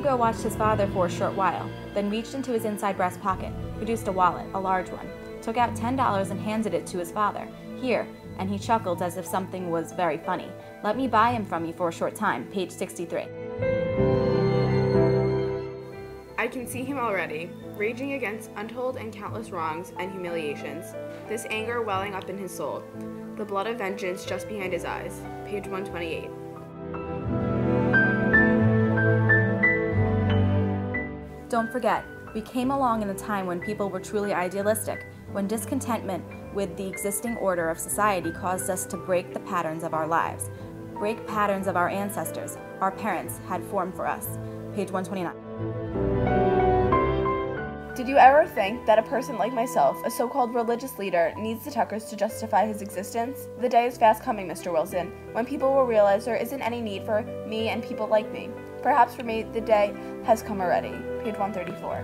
Negro watched his father for a short while, then reached into his inside breast pocket, produced a wallet, a large one, took out $10 and handed it to his father. "Here," and he chuckled as if something was very funny. "Let me buy him from you for a short time," page 63. I can see him already, raging against untold and countless wrongs and humiliations, this anger welling up in his soul, the blood of vengeance just behind his eyes, page 128. Don't forget, we came along in a time when people were truly idealistic, when discontentment with the existing order of society caused us to break the patterns of our lives, break patterns of our ancestors, our parents, had formed for us. Page 129. Did you ever think that a person like myself, a so-called religious leader, needs the Tuckers to justify his existence? The day is fast coming, Mr. Wilson, when people will realize there isn't any need for me and people like me. Perhaps for me, the day has come already. Page 134.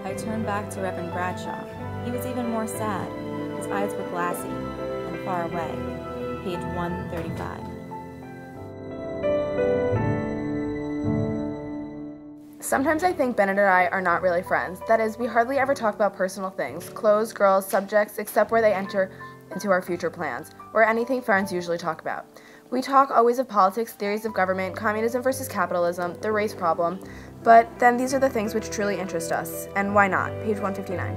I turned back to Reverend Bradshaw. He was even more sad. His eyes were glassy and far away. Page 135. Sometimes I think Bennett and I are not really friends. That is, we hardly ever talk about personal things, clothes, girls, subjects, except where they enter into our future plans, or anything friends usually talk about. We talk always of politics, theories of government, communism versus capitalism, the race problem, but then these are the things which truly interest us, and why not? Page 159.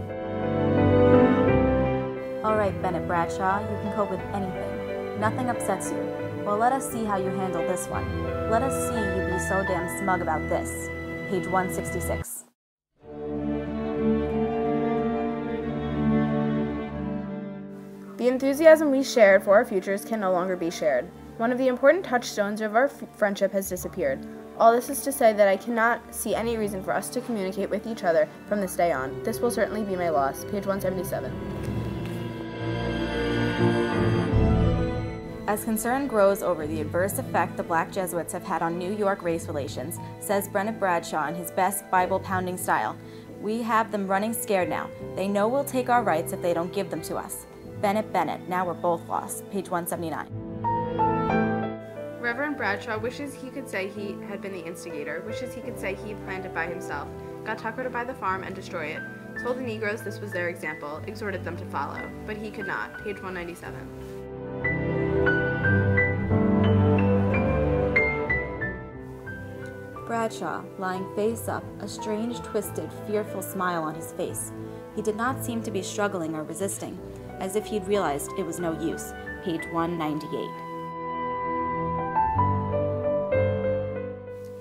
All right, Bennett Bradshaw, you can cope with anything. Nothing upsets you. Well, let us see how you handle this one. Let us see you be so damn smug about this. Page 166. The enthusiasm we shared for our futures can no longer be shared. One of the important touchstones of our friendship has disappeared. All this is to say that I cannot see any reason for us to communicate with each other from this day on. This will certainly be my loss. Page 177. As concern grows over the adverse effect the black Jesuits have had on New York race relations, says Bennett Bradshaw in his best Bible-pounding style, we have them running scared now. They know we'll take our rights if they don't give them to us. Bennett, now we're both lost. Page 179. Reverend Bradshaw wishes he could say he had been the instigator, wishes he could say he planned it by himself, got Tucker to buy the farm and destroy it, told the Negroes this was their example, exhorted them to follow, but he could not. Page 197. Bradshaw, lying face up, a strange, twisted, fearful smile on his face. He did not seem to be struggling or resisting, as if he'd realized it was no use. Page 198.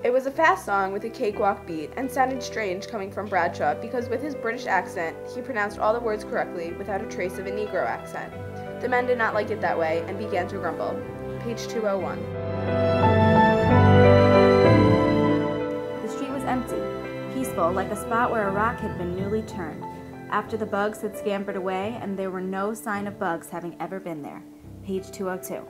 It was a fast song with a cakewalk beat, and sounded strange coming from Bradshaw because with his British accent, he pronounced all the words correctly without a trace of a Negro accent. The men did not like it that way and began to grumble. Page 201. The street was empty, peaceful, like a spot where a rock had been newly turned, after the bugs had scampered away and there were no sign of bugs having ever been there. Page 202.